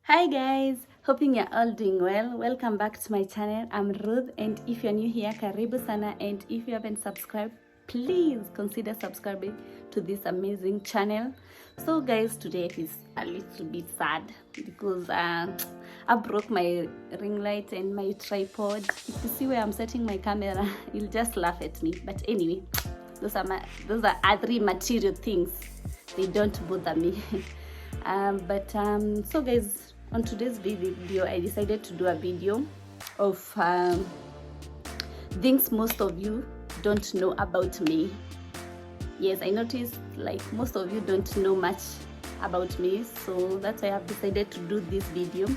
Hi guys, hoping you're all doing well. Welcome back to my channel. I'm Ruth, and if you're new here, karibu sana, and if you haven't subscribed, please consider subscribing to this amazing channel. So guys, today is a little bit sad because I broke my ring light and my tripod. If you see where I'm setting my camera, you'll just laugh at me. But anyway, those are other material things. They don't bother me. So guys, on today's video I decided to do a video of things most of you don't know about me. Yes, I noticed like most of you don't know much about me, so that's why I've decided to do this video.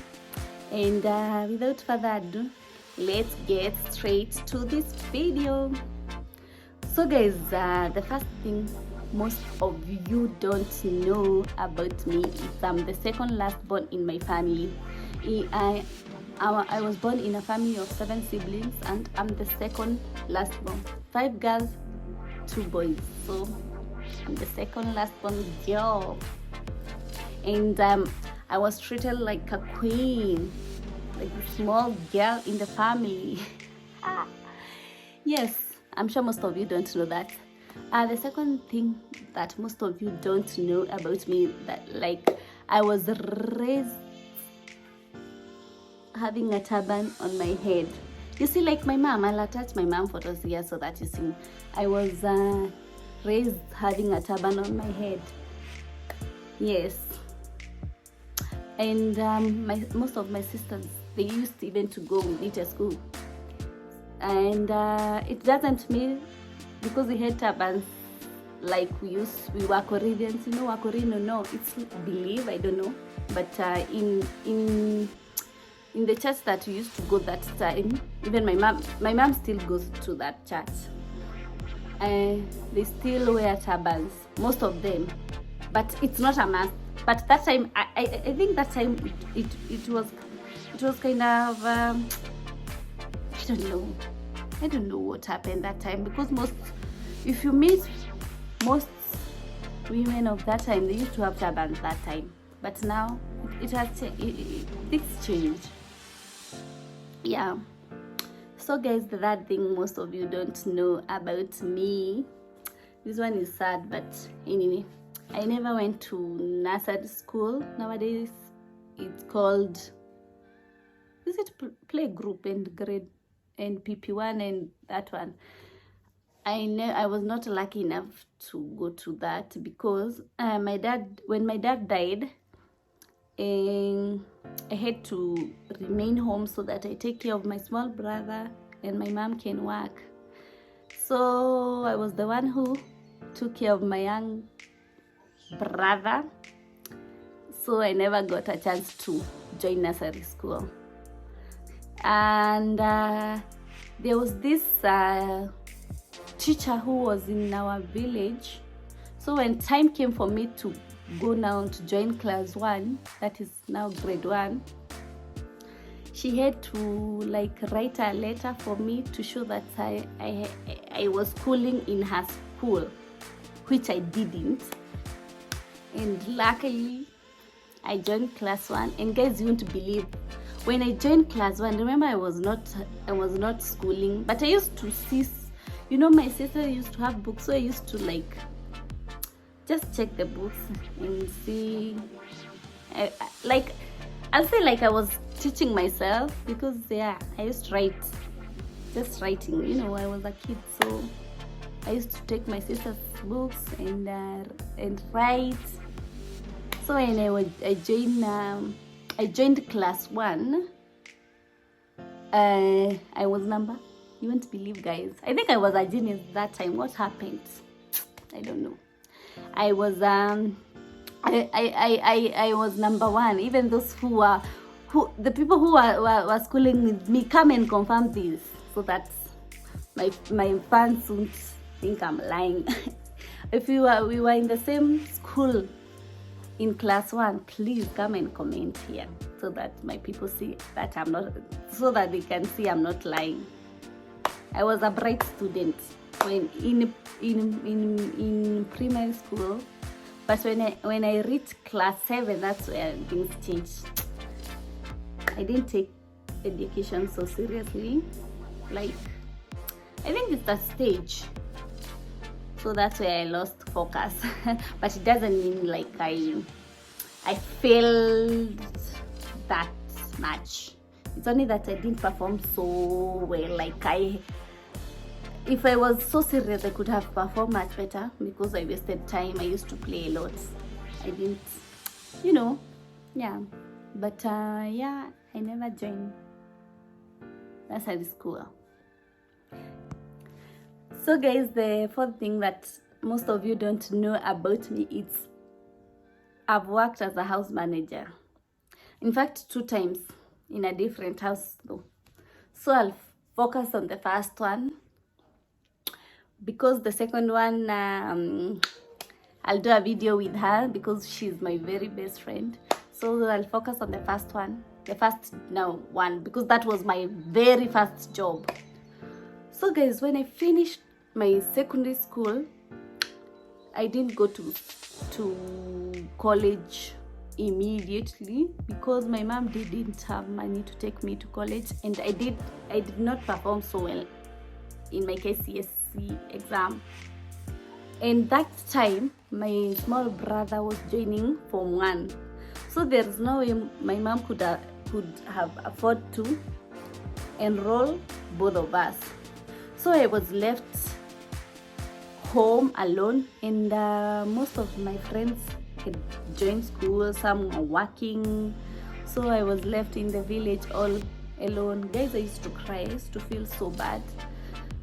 And without further ado, let's get straight to this video. So guys, the first thing most of you don't know about me is I'm the second last born in my family. I was born in a family of 7 siblings, and I'm the second last born. 5 girls, 2 boys. So I'm the second last born girl. And I was treated like a queen, like a small girl in the family. Yes, I'm sure most of you don't know that. The second thing that most of you don't know about me, that like I was raised having a turban on my head. You see, like my mom, I'll attach my mom photos here so that you see. I was raised having a turban on my head. Yes. And most of my sisters, they used even to go with me to school. And it doesn't mean because we had turbans like we were Koreans, you know, Wakorino, no, it's belief, I don't know, but in the church that we used to go that time, even my mom still goes to that church, they still wear turbans, most of them, but it's not a must. But that time, I think that time it was kind of I don't know what happened that time, because if you meet most women of that time, they used to have turbans that time. But now it has it's changed. Yeah. So guys, the third thing most of you don't know about me. This one is sad, but anyway, I never went to nursery school. Nowadays, it's called, is it playgroup and grade and PP1 and that one. I was not lucky enough to go to that because when my dad died, I had to remain home so that I take care of my small brother and my mom can work. So I was the one who took care of my young brother. So I never got a chance to join nursery school. And there was this teacher who was in our village. So when time came for me to go now to join class 1, that is now grade 1, she had to like write a letter for me to show that I was schooling in her school, which I didn't. And luckily I joined class 1, and guys, you won't believe, when I joined class 1, remember I was not schooling, but I used to see, you know, my sister used to have books, so I used to like just check the books and see. I'll say like I was teaching myself, because yeah, I used to write, just writing, you know, I was a kid, so I used to take my sister's books and write. So when I joined class 1, I was you won't believe, guys, I think I was a genius that time. What happened? I don't know. I was I was number 1. Even those the people who were schooling with me come and confirm this, so that my fans won't think I'm lying. If we were in the same school in class 1, please come and comment here so that my people see that I'm not, so that they can see I'm not lying. I was a bright student when in primary school, but when I reached class 7, that's where things changed. I didn't take education so seriously. Like, I think it's the stage, so that's where I lost focus. But it doesn't mean like I failed that much. It's only that I didn't perform so well. Like, if I was so serious, I could have performed much better, because I wasted time. I used to play a lot. I didn't, yeah. But yeah, I never joined nursery school. So guys, the fourth thing that most of you don't know about me is I've worked as a house manager. In fact, 2 times in a different house though. So I'll focus on the first one, because the second one, I'll do a video with her because she's my very best friend. So I'll focus on the first one, because that was my very first job. So guys, when I finished my secondary school, I didn't go to college immediately, because my mom didn't have money to take me to college, and I did not perform so well in my KCSE exam. And that time my small brother was joining Form 1, so there's no way my mom could have afforded to enroll both of us. So I was left home alone, and most of my friends had joined school, some were working, so I was left in the village all alone. Guys, I used to cry. I used to feel so bad,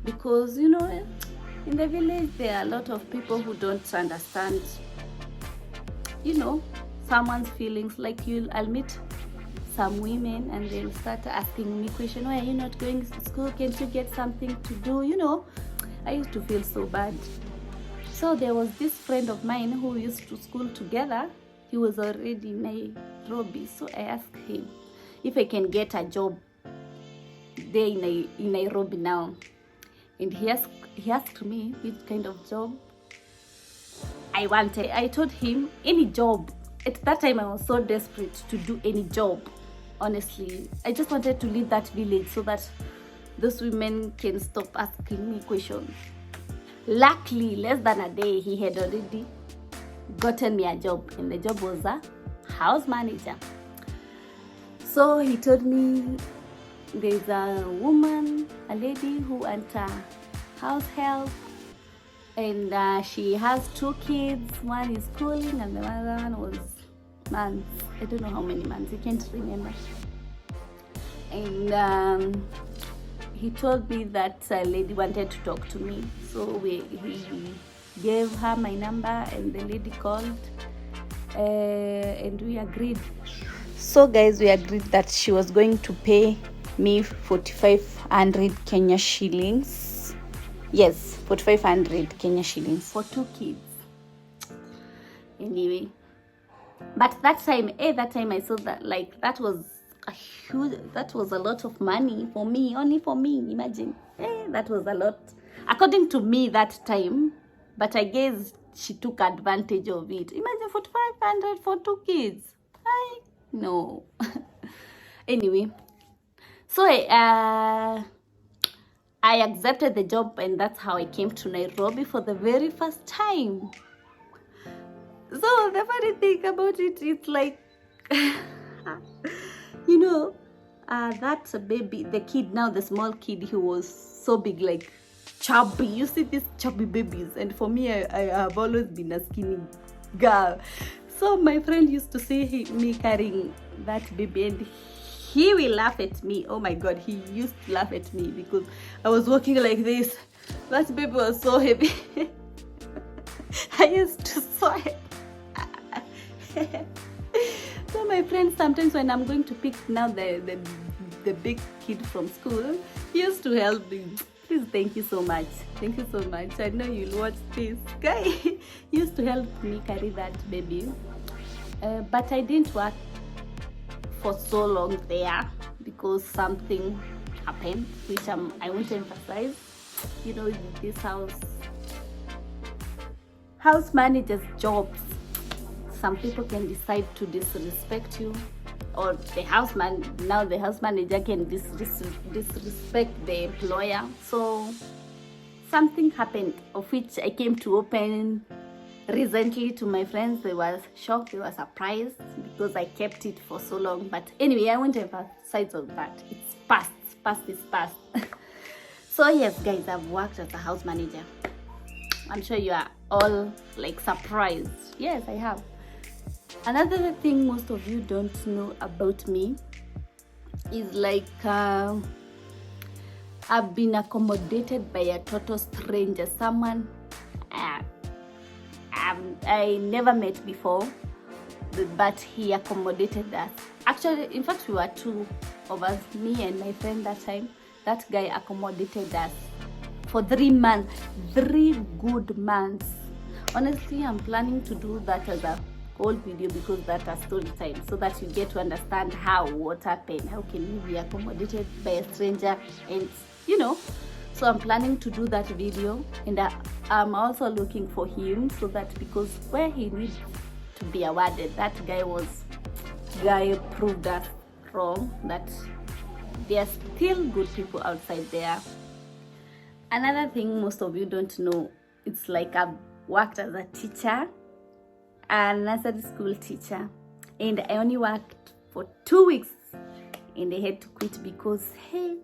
because in the village there are a lot of people who don't understand someone's feelings. Like, I'll meet some women and they'll start asking me questions. Why are you not going to school? Can't you get something to do? I used to feel so bad. So there was this friend of mine who used to school together. He was already in Nairobi, so I asked him if I can get a job there in Nairobi now. And he asked me which kind of job I wanted. I told him any job. At that time I was so desperate to do any job. Honestly, I just wanted to leave that village so that those women can stop asking me questions. Luckily, less than a day, he had already gotten me a job, and the job was a house manager. So he told me there's a lady who wants a house help, and she has 2 kids. One is schooling and the other one was months. I don't know how many months, I can't remember. And he told me that a lady wanted to talk to me, so he gave her my number, and the lady called, and we agreed. So guys, we agreed that she was going to pay me 4,500 Kenya shillings. Yes, 4,500 Kenya shillings for 2 kids. Anyway, but that time I saw that, like, that was a lot of money for me, only for me. Imagine, that was a lot according to me that time, but I guess she took advantage of it. Imagine 4,500 for 2 kids. No. Anyway, so I accepted the job, and that's how I came to Nairobi for the very first time. So the funny thing about it is, like, that baby, the kid now, the small kid, he was so big, like chubby. You see these chubby babies, and for me, I have always been a skinny girl. So my friend used to see me carrying that baby, and he will laugh at me. Oh my God, he used to laugh at me because I was walking like this. That baby was so heavy. I used to sweat. So my friend, sometimes when I'm going to pick now the big kid from school, he used to help me. Please, thank you so much. Thank you so much. I know you'll watch this. Guy, he used to help me carry that baby. But I didn't work for so long there because something happened, which I won't emphasize. This house managers' jobs, some people can decide to disrespect you, or the houseman, now the house manager can disrespect the employer. So something happened of which I came to open recently to my friends. They were shocked, they were surprised because I kept it for so long. But anyway, I won't emphasize on that. It's past is past. So yes guys, I've worked as a house manager. I'm sure you are all like surprised. Yes, I have. Another thing most of you don't know about me is like I've been accommodated by a total stranger, someone I never met before, but he accommodated us. Actually, in fact, we were two of us, me and my friend that time. That guy accommodated us for 3 months, 3 good months. Honestly, I'm planning to do that as a whole video because that's a story time, so that you get to understand what happened. How can you be accommodated by a stranger? And you know, so I'm planning to do that video, and I'm also looking for him, so that because where he needs to be awarded, that guy proved us wrong, that there are still good people outside there. Another thing most of you don't know, it's like I've worked as a teacher, a nursery school teacher, and I only worked for 2 weeks and I had to quit because hey,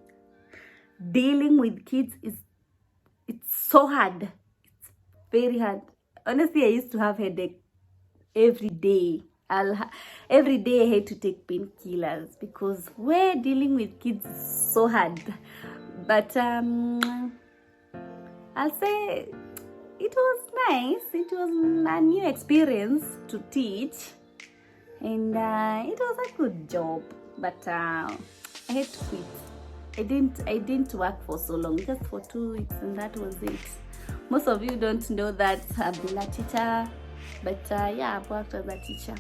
dealing with kids it's so hard. It's very hard. Honestly, I used to have headache every day. Every day I had to take painkillers because we're dealing with kids is so hard. But I'll say it was nice. It was a new experience to teach, and it was a good job. But I had to quit. I didn't work for so long, just for 2 weeks, and that was it. Most of you don't know that I've been a teacher, but yeah, I've worked as a teacher.